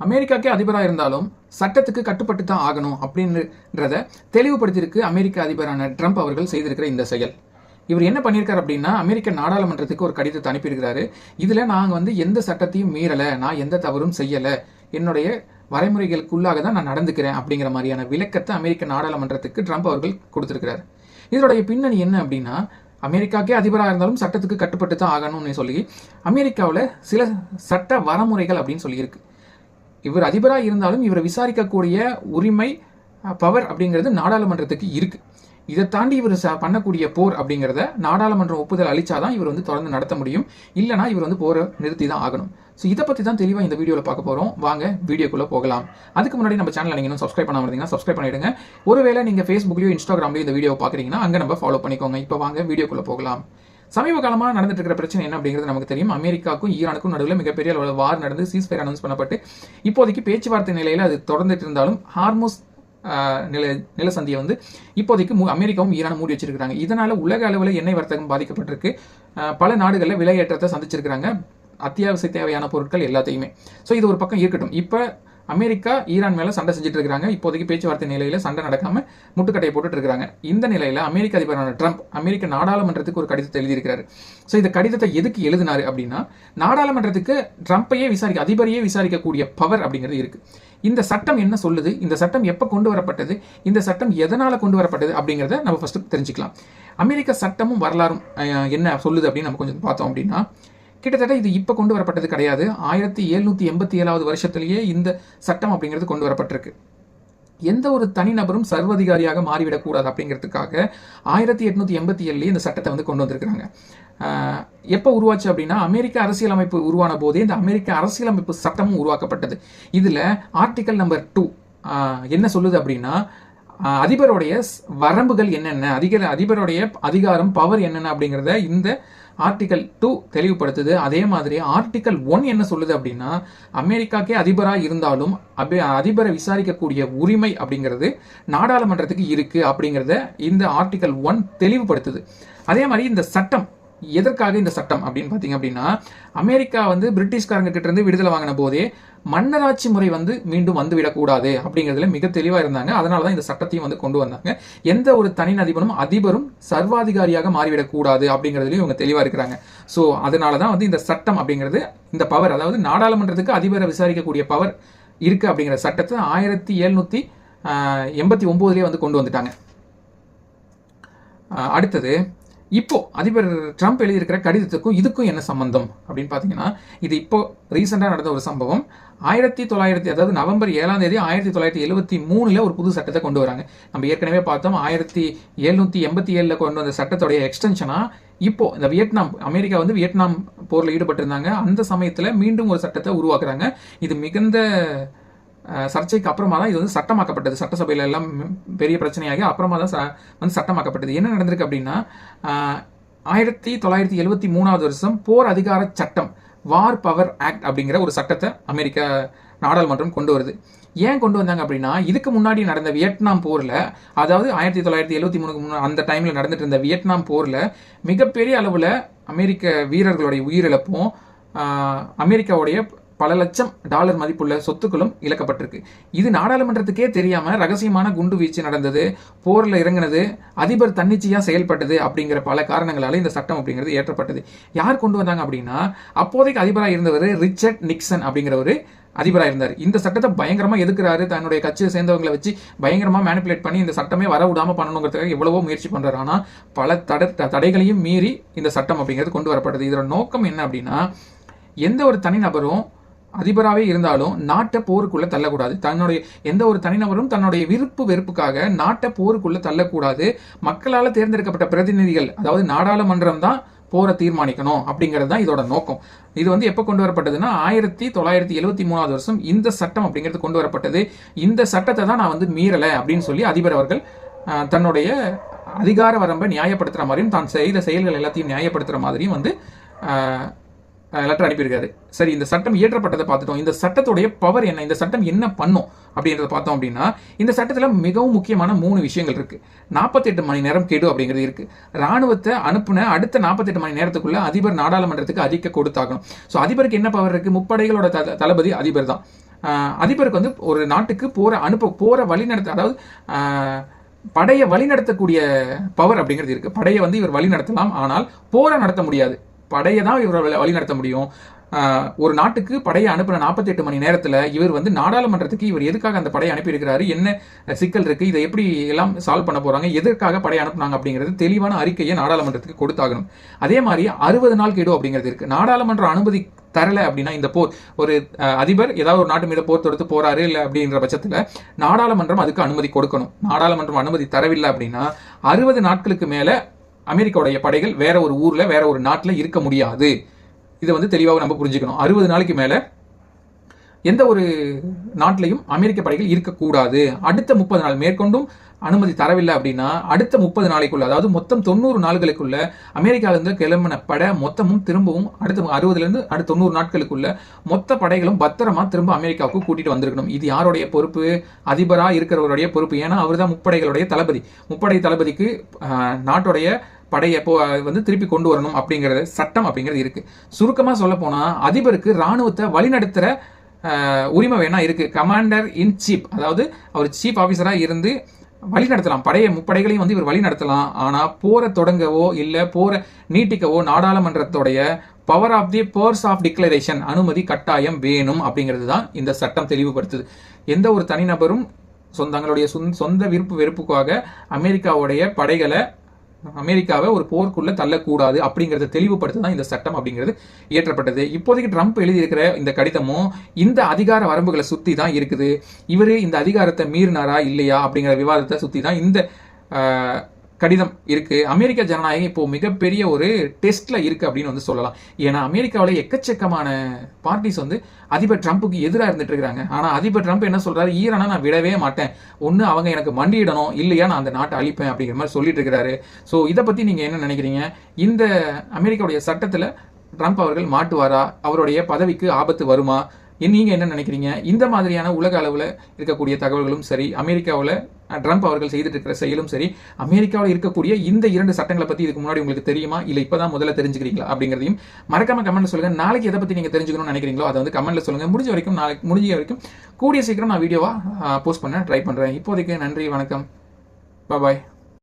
அமெரிக்காக்கே அதிபராக இருந்தாலும் சட்டத்துக்கு கட்டுப்பட்டு தான் ஆகணும் அப்படின்றத தெளிவுபடுத்தியிருக்கு அமெரிக்க அதிபரான ட்ரம்ப் அவர்கள் செய்திருக்கிற இந்த செயல். இவர் என்ன பண்ணியிருக்காரு அப்படின்னா, அமெரிக்க நாடாளுமன்றத்துக்கு ஒரு கடிதத்தை அனுப்பியிருக்கிறாரு. இதில் நாங்கள் எந்த சட்டத்தையும் மீறலை, நான் எந்த தவறும் செய்யலை, என்னுடைய வரைமுறைகளுக்குள்ளாக தான் நான் நடந்துக்கிறேன் அப்படிங்கிற மாதிரியான விளக்கத்தை அமெரிக்க நாடாளுமன்றத்துக்கு ட்ரம்ப் அவர்கள் கொடுத்திருக்கிறார். இதனுடைய பின்னணி என்ன அப்படின்னா, அமெரிக்காக்கே அதிபராக இருந்தாலும் சட்டத்துக்கு கட்டுப்பட்டு தான் ஆகணும்னு சொல்லி அமெரிக்காவில் சில சட்ட வரமுறைகள் அப்படின்னு சொல்லியிருக்கு. இவர் அதிபராக இருந்தாலும் இவரை விசாரிக்கக்கூடிய உரிமை, பவர் அப்படிங்கிறது நாடாளுமன்றத்துக்கு இருக்கு. இதை தாண்டி இவர் பண்ணக்கூடிய போர் அப்படிங்கிறத நாடாளுமன்றம் ஒப்புதல் அளிச்சாதான் இவர் தொடர்ந்து நடத்த முடியும். இல்லைனா இவர் போரை நிறுத்தி தான் ஆகணும். ஸோ இதை பற்றி தான் தெளிவாக இந்த வீடியோவில் பார்க்க போகிறோம். வாங்க வீடியோக்குள்ளே போகலாம். அதுக்கு முன்னாடி நம்ம சேனல் நீங்கள் இன்னும் சப்ஸ்கிரைப் பண்ணாமல் இருந்தீங்கன்னா சப்ஸ்கிரைப் பண்ணிவிடுங்க. ஒருவேளை நீங்கள் ஃபேஸ்புக்லையோ இன்ஸ்டாகிராம்லையோ இந்த வீடியோ பார்க்குறீங்கன்னா அங்கே நம்ம ஃபாலோ பண்ணிக்கோங்க. இப்போ வாங்க வீடியோக்குள்ளே போகலாம். சமீப காலமாக நடந்துட்டு இருக்கிற பிரச்சனை என்ன அப்படிங்கிறது நமக்கு தெரியும். அமெரிக்காவுக்கும் ஈரானுக்கும் நடுவில் மிகப்பெரிய அளவில் வார் நடந்து சீஸ்ஃபயர் அனௌன்ஸ் பண்ணப்பட்டு இப்போதைக்கு பேச்சுவார்த்தை நிலையில் அது தொடர்ந்துட்டு இருந்தாலும் ஹார்மோஸ் நிலசந்தியை இப்போதைக்கு அமெரிக்காவும் ஈரானும் மூடி வச்சிருக்காங்க. இதனால உலக அளவில் எண்ணெய் வர்த்தகம் பாதிக்கப்பட்டிருக்கு. பல நாடுகளில் விலையேற்றத்தை சந்திச்சிருக்கிறாங்க, அத்தியாவசிய தேவையான பொருட்கள் எல்லாத்தையுமே. ஸோ இது ஒரு பக்கம் இருக்கட்டும். இப்போ அமெரிக்கா ஈரான் மேல சண்டை செஞ்சுட்டு இருக்காங்க. இப்போதைக்கு பேச்சுவார்த்தை நிலையில சண்டை நடக்காம முட்டுக்கட்டையை போட்டுட்டு இருக்காங்க. இந்த நிலையில அமெரிக்க அதிபரான ட்ரம்ப் அமெரிக்க நாடாளுமன்றத்துக்கு ஒரு கடிதத்தை எழுதியிருக்கிறாரு. ஸோ இந்த கடிதத்தை எதுக்கு எழுதினாரு அப்படின்னா, நாடாளுமன்றத்துக்கு ட்ரம்ப்பையே அதிபரையே விசாரிக்கக்கூடிய பவர் அப்படிங்கிறது இருக்கு. இந்த சட்டம் என்ன சொல்லுது, இந்த சட்டம் எப்ப கொண்டு வரப்பட்டது, இந்த சட்டம் எதனால கொண்டு வரப்பட்டது அப்படிங்கிறத நம்ம ஃபர்ஸ்ட் தெரிஞ்சுக்கலாம். அமெரிக்க சட்டமும் வரலாறும் என்ன சொல்லுது அப்படின்னு நம்ம கொஞ்சம் பார்த்தோம் அப்படின்னா, கிட்டத்தட்ட இது இப்போ கொண்டு வரப்பட்டது கிடையாது. 1787 வருஷத்திலேயே இந்த சட்டம் அப்படிங்கிறது கொண்டு வரப்பட்டிருக்கு. எந்த ஒரு தனிநபரும் சர்வதிகாரியாக மாறிவிடக்கூடாது அப்படிங்கிறதுக்காக 1887 இந்த சட்டத்தை கொண்டு வந்திருக்கிறாங்க. எப்போ உருவாச்சு அப்படின்னா, அமெரிக்க அரசியலமைப்பு உருவான போதே இந்த அமெரிக்க அரசியலமைப்பு சட்டமும் உருவாக்கப்பட்டது. இதுல ஆர்டிகல் நம்பர் 2 என்ன சொல்லுது அப்படின்னா, அதிபருடைய வரம்புகள் என்னென்ன, அதிபருடைய அதிகாரம், பவர் என்னென்ன அப்படிங்கிறத இந்த ஆர்டிகல் 2 தெளிவுபடுத்துது. அதே மாதிரி ஆர்டிகல் 1 என்ன சொல்லுது அப்படின்னா, அமெரிக்காக்கே அதிபராக இருந்தாலும் அதிபரை விசாரிக்கக்கூடிய உரிமை அப்படிங்கிறது நாடாளுமன்றத்துக்கு இருக்கு அப்படிங்கிறத இந்த ஆர்டிகல் 1 தெளிவுபடுத்துது. அதே மாதிரி இந்த சட்டம் எதற்காக இந்த சட்டம் அப்படின்னு பார்த்தீங்க அப்படின்னா, அமெரிக்கா பிரிட்டிஷ்காரங்க கிட்ட இருந்து விடுதலை வாங்கின போதே மன்னராட்சி முறை மீண்டும் வந்துவிடக்கூடாது அப்படிங்கிறதுல மிக தெளிவாக இருந்தாங்க. அதனால தான் இந்த சட்டத்தையும் கொண்டு வந்தாங்க. எந்த ஒரு அதிபரும் சர்வாதிகாரியாக மாறிவிடக்கூடாது அப்படிங்கிறதுலையும் இவங்க தெளிவாக இருக்கிறாங்க. ஸோ அதனால தான் இந்த சட்டம் அப்படிங்கிறது, இந்த பவர், அதாவது நாடாளுமன்றத்துக்கு அதிபரை விசாரிக்கக்கூடிய பவர் இருக்கு அப்படிங்கிற சட்டத்தை 1789 கொண்டு வந்துட்டாங்க. அடுத்தது, இப்போ அதிபர் ட்ரம்ப் எழுதியிருக்கிற கடிதத்துக்கும் இதுக்கும் என்ன சம்பந்தம் அப்படின்னு பார்த்தீங்கன்னா, இது இப்போ ரீசெண்டாக நடந்த ஒரு சம்பவம். 1900, அதாவது நவம்பர் 7 1973 ஒரு புது சட்டத்தை கொண்டு வராங்க. நம்ம ஏற்கனவே பார்த்தோம் 1787 கொண்டு வந்த சட்டத்துடைய எக்ஸ்டென்ஷனா இப்போ இந்த அமெரிக்கா வியட்நாம் போர்ல ஈடுபட்டிருந்தாங்க. அந்த சமயத்தில் மீண்டும் ஒரு சட்டத்தை உருவாக்குறாங்க. இது மிகுந்த சர்ச்சைக்கு அப்புறமா தான் இது சட்டமாக்கப்பட்டது. சட்டசபையில எல்லாம் பெரிய பிரச்சனையாகி அப்புறமா தான் சட்டமாக்கப்பட்டது. என்ன நடந்திருக்கு அப்படின்னா, 1973 வருஷம் போர் அதிகார சட்டம், வார் பவர் ஆக்ட் அப்படிங்கிற ஒரு சட்டத்தை அமெரிக்க நாடாளுமன்றம் கொண்டு வருது. ஏன் கொண்டு வந்தாங்க அப்படின்னா, இதுக்கு முன்னாடி நடந்த வியட்நாம் போர்ல, அதாவது 1973 அந்த டைம்ல நடந்துட்டு இருந்த வியட்நாம் போர்ல மிகப்பெரிய அளவுல அமெரிக்க வீரர்களுடைய உயிரிழப்பும், அமெரிக்காவுடைய பல லட்சம் டாலர் மதிப்புள்ள சொத்துக்களும் இழக்கப்பட்டிருக்கு. இது நாடாளுமன்றத்துக்கே தெரியாம ரகசியமான குண்டு வீச்சு நடந்தது, போர்ல இறங்கினது, அதிபர் தன்னிச்சையா செயல்பட்டது அப்படிங்கிற பல காரணங்களால இந்த சட்டம் அப்படிங்கிறது ஏற்றப்பட்டது. யார் கொண்டு வந்தாங்க அப்படின்னா, அப்போதைக்கு அதிபராக இருந்தவர் ரிச்சர்ட் நிக்சன் அப்படிங்கிற ஒரு அதிபராக இருந்தார். இந்த சட்டத்தை பயங்கரமா எதுக்குறாரு, தன்னுடைய கட்சியை சேர்ந்தவங்களை வச்சு பயங்கரமா மேனிபுலேட் பண்ணி இந்த சட்டமே வர விடாம பண்ணணுங்கிறதுக்காக எவ்வளவோ முயற்சி பண்றாரு. ஆனா பல தடைகளையும் மீறி இந்த சட்டம் அப்படிங்கிறது கொண்டு வரப்பட்டது. இதோட நோக்கம் என்ன அப்படின்னா, எந்த ஒரு தனிநபரும் அதிபராகவே இருந்தாலும் நாட்டை போருக்குள்ள தள்ளக்கூடாது. எந்த ஒரு தனிநபரும் தன்னுடைய விருப்பு வெறுப்புக்காக நாட்டை போருக்குள்ள தள்ளக்கூடாது. மக்களால் தேர்ந்தெடுக்கப்பட்ட பிரதிநிதிகள், அதாவது நாடாளுமன்றம் தான் போரை தீர்மானிக்கணும் அப்படிங்கிறது தான் இதோட நோக்கம். இது எப்போ கொண்டு வரப்பட்டதுன்னா, 1973 வருஷம் இந்த சட்டம் அப்படிங்கிறது கொண்டு வரப்பட்டது. இந்த சட்டத்தை தான் நான் மீறலை அப்படின்னு சொல்லி அதிபர் அவர்கள் தன்னுடைய அதிகார வரம்பை நியாயப்படுத்துற மாதிரியும், தான் செய்த செயல்கள் எல்லாத்தையும் நியாயப்படுத்துற மாதிரியும் லெட்டர் அனுப்பியிருக்காரு. சரி, இந்த சட்டம் இயற்றப்பட்டதை பார்த்துட்டோம். இந்த சட்டத்துடைய பவர் என்ன, இந்த சட்டம் என்ன பண்ணும் அப்படின்றத பார்த்தோம் அப்படின்னா, இந்த சட்டத்தில் மிகவும் முக்கியமான 3 விஷயங்கள் இருக்கு. 48 மணி நேரம் கெடு அப்படிங்கிறது இருக்கு. ராணுவத்தை அனுப்புன அடுத்த 48 மணி நேரத்துக்குள்ள அதிபர் நாடாளுமன்றத்துக்கு அறிக்கை கொடுத்தாகணும். ஸோ அதிபருக்கு என்ன பவர் இருக்கு, முப்படைகளோட தளபதி அதிபர் தான். அதிபருக்கு வந்து ஒரு நாட்டுக்கு போற வழிநடத்த, அதாவது படையை வழிநடத்தக்கூடிய பவர் அப்படிங்கிறது இருக்கு. படையை வந்து இவர் வழி நடத்தலாம், ஆனால் போரை நடத்த முடியாது. படையை தான் இவர் வழி நடத்த முடியும். ஒரு நாட்டுக்கு படையை அனுப்பின 48 மணி நேரத்தில் இவர் வந்து நாடாளுமன்றத்துக்கு இவர் எதுக்காக அந்த படையை அனுப்பியிருக்கிறாரு, என்ன சிக்கல் இருக்கு, இதை எப்படி எல்லாம் சால்வ் பண்ண போறாங்க, எதற்காக படையை அனுப்புனாங்க அப்படிங்கிறது தெளிவான அறிக்கையை நாடாளுமன்றத்துக்கு கொடுத்தாகணும். அதே மாதிரி 60 நாள் கெடு அப்படிங்கிறது இருக்கு. நாடாளுமன்ற அனுமதி தரல அப்படின்னா இந்த போர், ஒரு அதிபர் ஏதாவது ஒரு நாட்டு மீது போர் தொடுத்து போறாரு இல்லை அப்படின்ற பட்சத்தில் நாடாளுமன்றம் அதுக்கு அனுமதி கொடுக்கணும். நாடாளுமன்றம் அனுமதி தரவில்லை அப்படின்னா 60 நாட்களுக்கு மேல அமெரிக்காவுடைய படைகள் வேற ஒரு ஊர்ல வேற ஒரு நாட்டில் இருக்க முடியாது. இதை வந்து தெளிவாக நம்ம புரிஞ்சுக்கணும். 60 நாளைக்கு மேல எந்த ஒரு நாட்டிலையும் அமெரிக்க படைகள் இருக்கக்கூடாது. அடுத்த 30 நாள் மேற்கொண்டும் அனுமதி தரவில்லை அப்படின்னா அடுத்த 30 நாளைக்குள்ள, அதாவது மொத்தம் 90 நாட்களுக்குள்ள அமெரிக்காவிலிருந்து கிளம்பின படை மொத்தமும் திரும்பவும் அடுத்த 60லேருந்து அடுத்த 90 நாட்களுக்குள்ள மொத்த படைகளும் பத்திரமா திரும்ப அமெரிக்காவுக்கு கூட்டிட்டு வந்திருக்கணும். இது யாருடைய பொறுப்பு? அதிபரா இருக்கிறவருடைய பொறுப்பு. ஏன்னா அவர் தான் முப்படைகளுடைய தளபதி. முப்படை தளபதிக்கு நாட்டுடைய படையை வந்து திருப்பி கொண்டு வரணும் அப்படிங்கிறது சட்டம் அப்படிங்கிறது இருக்கு. சுருக்கமா சொல்ல போனா அதிபருக்கு ராணுவத்தை வழிநடத்துற உரிமை வேணா இருக்கு. கமாண்டர் இன் சீப், அதாவது அவர் சீஃப் ஆபீசரா இருந்து வழி நடத்தலாம். முப்படைகளையும் வந்து இவர் வழி நடத்தலாம். ஆனா போரை தொடங்கவோ இல்ல போரை நீட்டிக்கவோ நாடாளுமன்றத்துடைய power of the purse of declaration அனுமதி கட்டாயம் வேணும் அப்படிங்கிறது தான் இந்த சட்டம் தெளிவுபடுத்துது. எந்த ஒரு தனிநபரும் தங்களுடைய சொந்த விருப்பு வெறுப்புக்காக அமெரிக்காவை ஒரு போருக்குள்ள தள்ளக்கூடாது அப்படிங்கறத தெளிவுபடுத்த தான் இந்த சட்டம் அப்படிங்கிறது இயற்றப்பட்டது. இப்போதைக்கு ட்ரம்ப் எழுதியிருக்கிற இந்த கடிதமும் இந்த அதிகார வரம்புகளை சுத்தி தான் இருக்குது. இவரு இந்த அதிகாரத்தை மீறினாரா இல்லையா அப்படிங்கிற விவாதத்தை சுத்தி தான் இந்த கடிதம் இருக்கு. அமெரிக்க ஜனநாயகம் இப்போ மிகப்பெரிய ஒரு டெஸ்ட்ல இருக்கு அப்படின்னு வந்து சொல்லலாம். ஏன்னா அமெரிக்காவில் எக்கச்சக்கமான பார்ட்டிஸ் வந்து அதிபர் ட்ரம்ப்புக்கு எதிராக இருந்துட்டு இருக்காங்க. ஆனா அதிபர் ட்ரம்ப் என்ன சொல்றாரு, ஈரானை நான் விடவே மாட்டேன், ஒன்னு அவங்க எனக்கு மண்டியிடணும், இல்லையா நான் அந்த நாட்டை அழிப்பேன் அப்படிங்கிற மாதிரி சொல்லிட்டு இருக்கிறாரு. ஸோ இதை பத்தி நீங்க என்ன நினைக்கிறீங்க? இந்த அமெரிக்காவுடைய சட்டத்துல ட்ரம்ப் அவர்கள் மாட்டுவாரா? அவருடைய பதவிக்கு ஆபத்து வருமா? நீங்க என்ன நினைக்கிறீங்க? இந்த மாதிரியான உலக அளவில் இருக்கக்கூடிய தகவல்களும் சரி, அமெரிக்காவில் ட்ரம்ப் அவர்கள் செய்துட்டு இருக்கிற செயலும் சரி, அமெரிக்காவில் இருக்கக்கூடிய இந்த 2 சட்டங்களை பத்தி இதுக்கு முன்னாடி உங்களுக்கு தெரியுமா, இல்ல இப்பதான் முதல்ல தெரிஞ்சுக்கிறீங்களா அப்படிங்கிறதையும் மறக்காம கமெண்ட்ல சொல்லுங்க. நாளைக்கு எதை பத்தி நீங்க தெரிஞ்சுக்கணும்னு நினைக்கிறீங்களோ அதை வந்து கமெண்ட்ல சொல்லுங்க. முடிஞ்ச வரைக்கும் கூடிய சீக்கிரம் நான் வீடியோவா போஸ்ட் பண்ண ட்ரை பண்றேன். இப்போதைக்கு நன்றி, வணக்கம், பாய்.